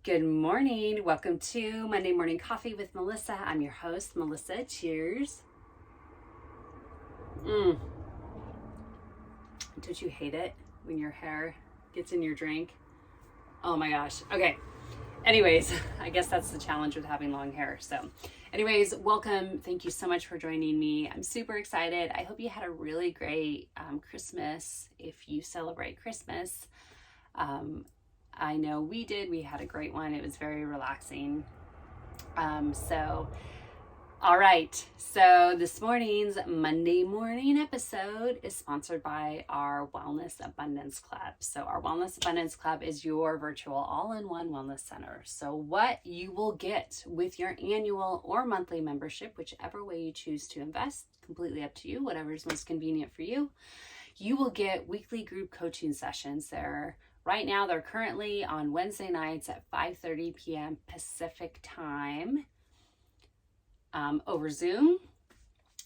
Good morning. Welcome to Monday Morning Coffee with Melissa. I'm your host, Melissa. Cheers. Don't you hate it when your hair gets in your drink? Oh my gosh. Okay. Anyways, I guess that's the challenge with having long hair. So anyways, welcome. Thank you so much for joining me. I'm super excited. I hope you had a really great Christmas if you celebrate Christmas. I know we did. We had a great one. It was very relaxing. All right. So this morning's Monday morning episode is sponsored by our Wellness Abundance Club. So our Wellness Abundance Club is your virtual all-in-one wellness center. So what you will get with your annual or monthly membership, whichever way you choose to invest, completely up to you, whatever is most convenient for you, you will get weekly group coaching sessions. Right now, they're currently on Wednesday nights at 5:30 p.m. Pacific time over Zoom.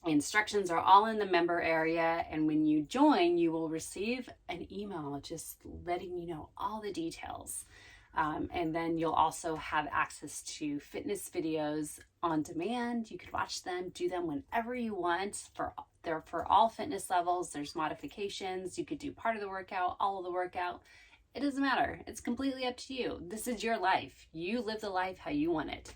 Instructions are all in the member area, and when you join, you will receive an email just letting you know all the details. And then you'll also have access to fitness videos on demand. You could watch them, do them whenever you want. They're for all fitness levels. There's modifications. You could do part of the workout, all of the workout. It doesn't matter. It's completely up to you. This is your life. You live the life how you want it.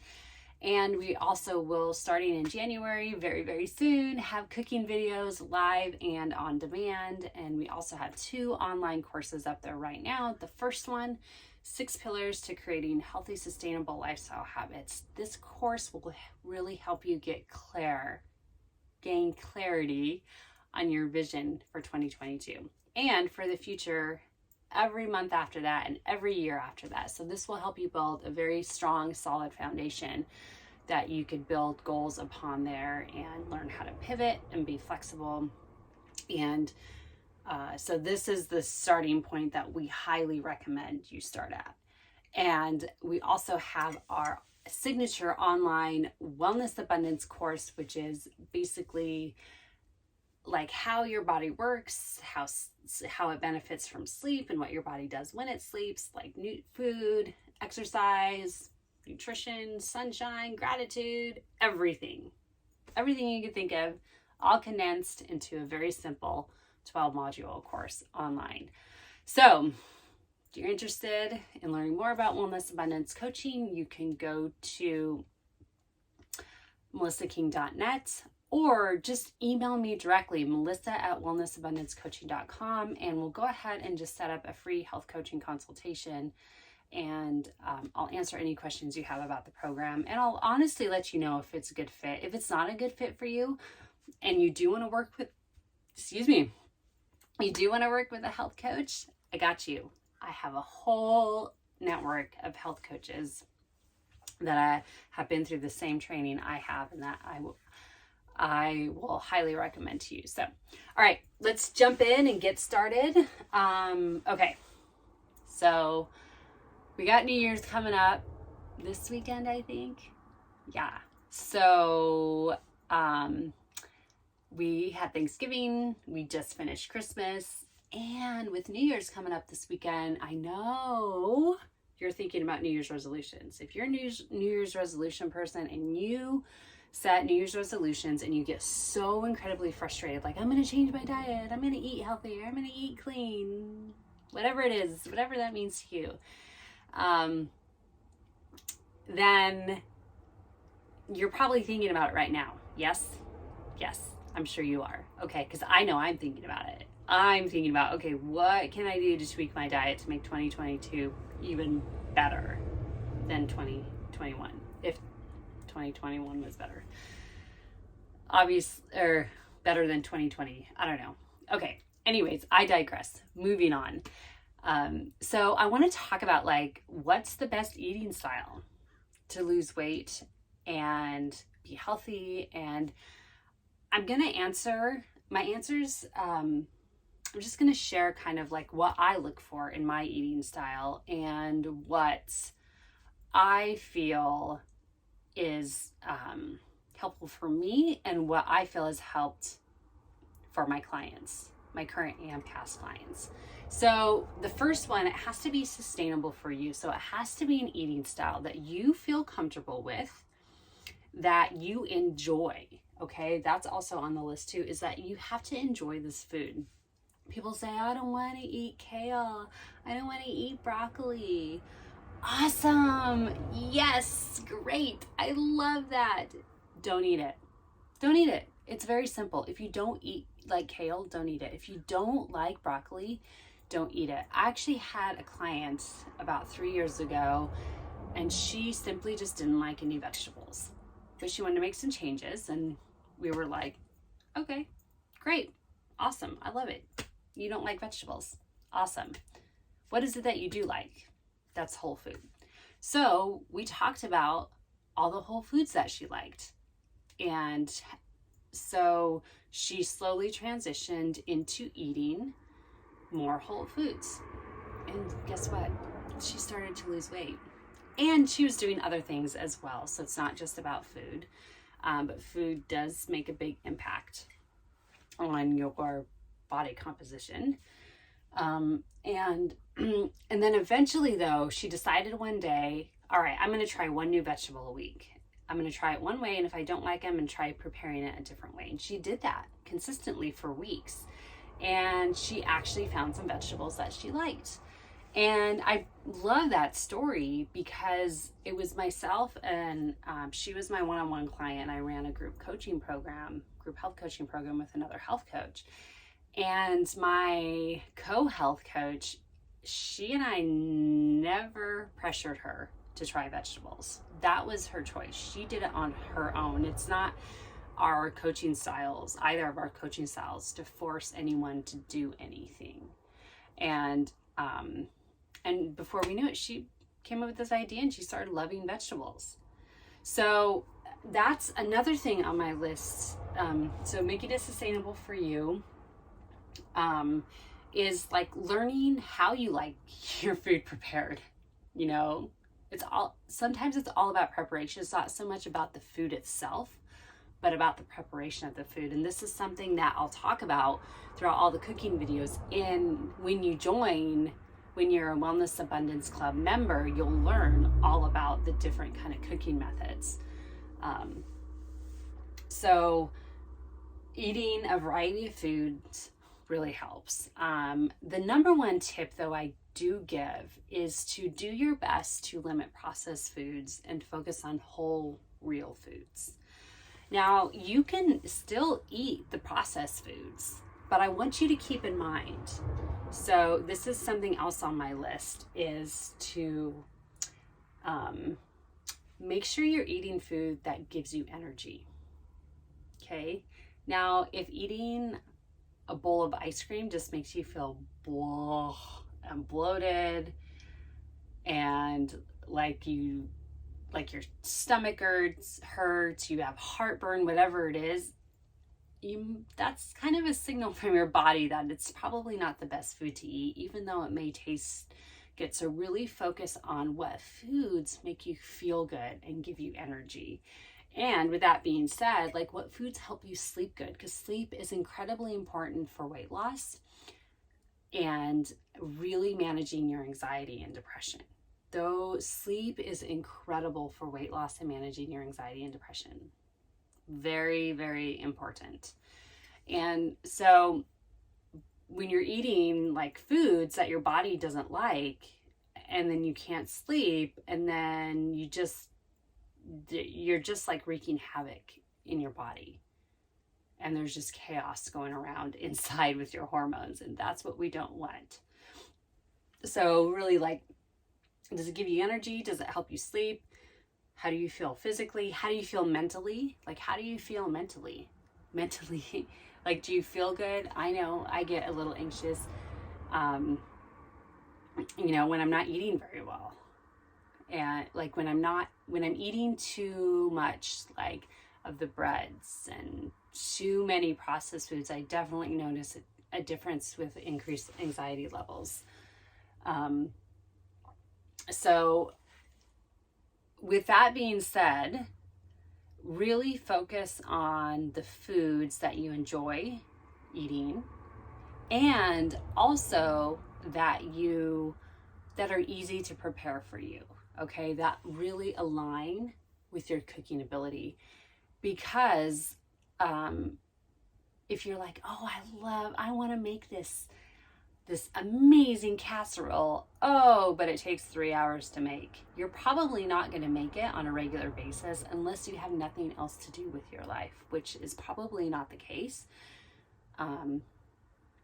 And we also will, starting in January, very, very soon, have cooking videos live and on demand. And we also have 2 online courses up there right now. The first one, 6 Pillars to Creating Healthy, Sustainable Lifestyle Habits. This course will really help you gain clarity on your vision for 2022 and for the future every month after that and every year after that. So this will help you build a very strong, solid foundation that you could build goals upon there and learn how to pivot and be flexible. And so this is the starting point that we highly recommend you start at. And we also have our signature online wellness abundance course, which is basically like how your body works, how it benefits from sleep and what your body does when it sleeps, like new food, exercise, nutrition, sunshine, gratitude, everything you could think of, all condensed into a very simple 12 module course online. So if you're interested in learning more about wellness abundance coaching, you can go to melissaking.net or just email me directly, melissa@wellnessabundancecoaching.com, and we'll go ahead and just set up a free health coaching consultation, and I'll answer any questions you have about the program, and I'll honestly let you know if it's a good fit. If it's not a good fit for you and you do want to work with, you do want to work with a health coach, I got you. I have a whole network of health coaches that have been through the same training I have, and that I will highly recommend to you. So, all right, let's jump in and get started. Okay, so we got New Year's coming up this weekend, I think. Yeah. So we had Thanksgiving. We just finished Christmas. And with New Year's coming up this weekend, I know you're thinking about New Year's resolutions. If you're a New Year's resolution person and you set New Year's resolutions and you get so incredibly frustrated, like, I'm going to change my diet, I'm going to eat healthier, I'm going to eat clean, whatever it is, whatever that means to you, then you're probably thinking about it right now. Yes, I'm sure you are. Okay, because I know I'm thinking about it. I'm thinking about, okay, what can I do to tweak my diet to make 2022 even better than 2021? If 2021 was better. Or better than 2020. I don't know. Okay. Anyways, I digress. Moving on. So I want to talk about, like, what's the best eating style to lose weight and be healthy. And I'm going to answer my answers. I'm just going to share kind of like what I look for in my eating style and what I feel is helpful for me and what I feel has helped for my clients. my current and past clients. So the first one, it has to be sustainable for you. So it has to be an eating style that you feel comfortable with, that you enjoy. Okay, that's also on the list too, is that you have to enjoy this food. People say, I don't want to eat kale. I don't want to eat broccoli. Awesome. Yes, great. I love that. Don't eat it. Don't eat it. It's very simple. If you don't eat like kale, don't eat it. If you don't like broccoli, don't eat it. I actually had a client about 3 years ago, and she simply just didn't like any vegetables, but she wanted to make some changes, and we were like, okay, great. Awesome. I love it. You don't like vegetables. Awesome. What is it that you do like? That's whole food. So we talked about all the whole foods that she liked. And so she slowly transitioned into eating more whole foods. And guess what? She started to lose weight. And she was doing other things as well. So it's not just about food. But food does make a big impact on your body composition. And then eventually, though, she decided one day, all right, I'm going to try one new vegetable a week. I'm going to try it one way, and if I don't like it, I'm going to try preparing it a different way. And she did that consistently for weeks. And she actually found some vegetables that she liked. And I love that story because it was myself, and she was my one-on-one client. I ran a group health coaching program with another health coach. And my co-health coach, she and I never pressured her to try vegetables. That was her choice. She did it on her own. It's not our coaching styles, either of our coaching styles, to force anyone to do anything. And before we knew it, she came up with this idea and she started loving vegetables. So that's another thing on my list. So making it sustainable for you is like learning how you like your food prepared. You know, sometimes it's all about preparation. It's not so much about the food itself, but about the preparation of the food. And this is something that I'll talk about throughout all the cooking videos. When you're a Wellness Abundance Club member, you'll learn all about the different kind of cooking methods. So eating a variety of foods really helps. The number one tip, though, I do give is to do your best to limit processed foods and focus on whole, real foods. Now, you can still eat the processed foods, but I want you to keep in mind. So this is something else on my list, is to make sure you're eating food that gives you energy. Okay. Now, if eating a bowl of ice cream just makes you feel blah and bloated and like your stomach hurts, you have heartburn, whatever it is, that's kind of a signal from your body that it's probably not the best food to eat, even though it may taste good. So really focus on what foods make you feel good and give you energy. And with that being said, like what foods help you sleep good, because sleep is incredibly important for weight loss and really managing your anxiety and depression. Though sleep is incredible for weight loss and managing your anxiety and depression. Very, very important. And so when you're eating like foods that your body doesn't like, and then you can't sleep, and then you're just like wreaking havoc in your body, and there's just chaos going around inside with your hormones, and that's what we don't want. So really, like, does it give you energy? Does it help you sleep? How do you feel physically? How do you feel mentally? Like, how do you feel mentally? Like, do you feel good? I know I get a little anxious, when I'm not eating very well. And like when I'm eating too much, like of the breads and too many processed foods, I definitely notice a difference with increased anxiety levels. So with that being said, really focus on the foods that you enjoy eating and also that are easy to prepare for you, okay, that really align with your cooking ability. Because if you're like, oh, I want to make this amazing casserole, oh, but it takes 3 hours to make, you're probably not going to make it on a regular basis unless you have nothing else to do with your life, which is probably not the case.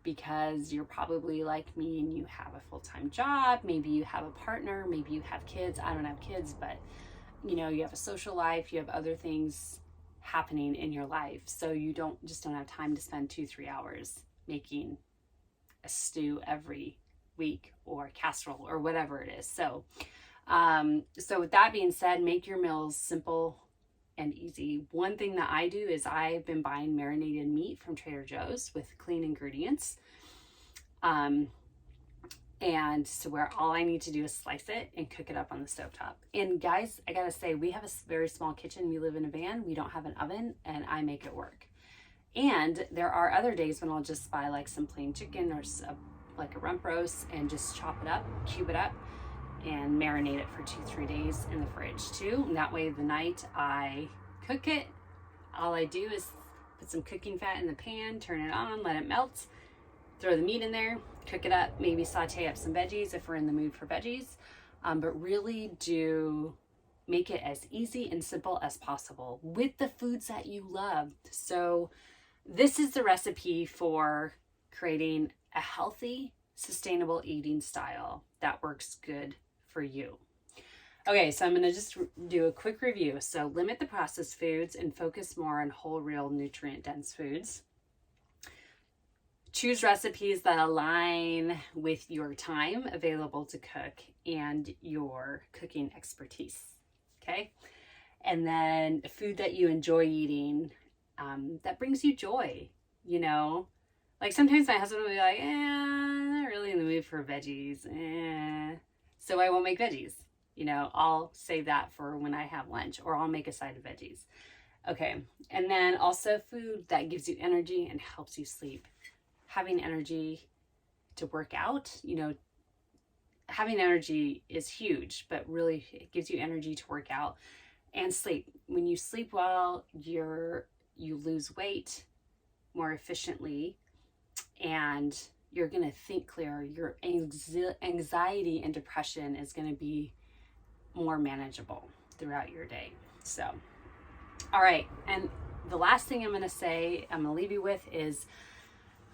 Because you're probably like me and you have a full-time job, maybe you have a partner, maybe you have kids. I don't have kids, but you have a social life, you have other things happening in your life, so you don't have time to spend 2-3 hours making a stew every week or casserole or whatever it is. So with that being said, make your meals simple and easy. One thing that I do is I've been buying marinated meat from Trader Joe's with clean ingredients. And so where all I need to do is slice it and cook it up on the stovetop. And guys, I gotta say, we have a very small kitchen. We live in a van. We don't have an oven, and I make it work. And there are other days when I'll just buy like some plain chicken or like a rump roast and just chop it up, cube it up, and marinate it for 2-3 days in the fridge too. And that way the night I cook it, all I do is put some cooking fat in the pan, turn it on, let it melt, throw the meat in there, cook it up, maybe saute up some veggies if we're in the mood for veggies. But really do make it as easy and simple as possible with the foods that you love. So this is the recipe for creating a healthy, sustainable eating style that works good for you. Okay, so I'm going to just do a quick review. So limit the processed foods and focus more on whole, real, nutrient-dense foods. Choose recipes that align with your time available to cook and your cooking expertise, okay? And then food that you enjoy eating, that brings you joy, Like sometimes my husband will be like, I'm not really in the mood for veggies, so I won't make veggies. I'll save that for when I have lunch, or I'll make a side of veggies. Okay, and then also food that gives you energy and helps you sleep. Having energy to work out, having energy is huge, but really it gives you energy to work out. And sleep. When you sleep well, you lose weight more efficiently, and you're going to think clearer. Your anxiety and depression is going to be more manageable throughout your day. So, all right. And the last thing I'm going to leave you with is,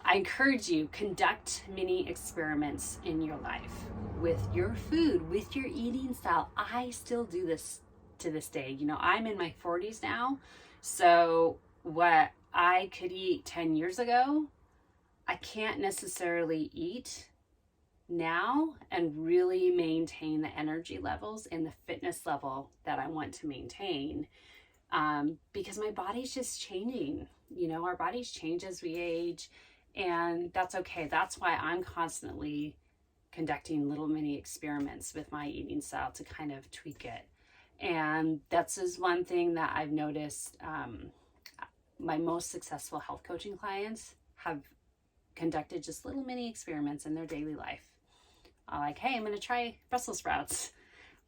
I encourage you, conduct mini experiments in your life with your food, with your eating style. I still do this to this day. I'm in my 40s now. So what I could eat 10 years ago, I can't necessarily eat now and really maintain the energy levels and the fitness level that I want to maintain, because my body's just changing. Our bodies change as we age, and that's okay. That's why I'm constantly conducting little mini experiments with my eating style to kind of tweak it. And that's just one thing that I've noticed. My most successful health coaching clients have conducted just little mini experiments in their daily life. Like, hey, I'm going to try Brussels sprouts.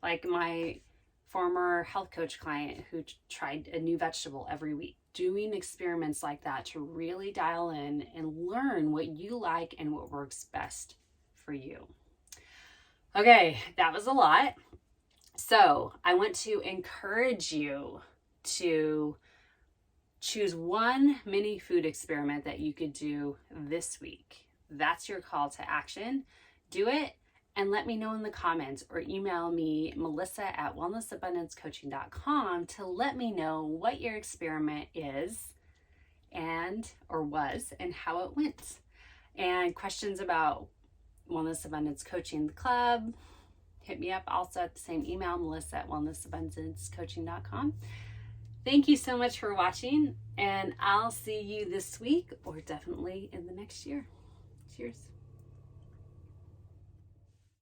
Like my former health coach client who tried a new vegetable every week. Doing experiments like that to really dial in and learn what you like and what works best for you. Okay, that was a lot. So I want to encourage you to choose one mini food experiment that you could do this week. That's your call to action. Do it and let me know in the comments, or email me, melissa@wellnessabundancecoaching.com, to let me know what your experiment is or was and how it went. And questions about Wellness Abundance Coaching Club, hit me up also at the same email, melissa@wellnessabundancecoaching.com. Thank you so much for watching, and I'll see you this week, or definitely in the next year. Cheers.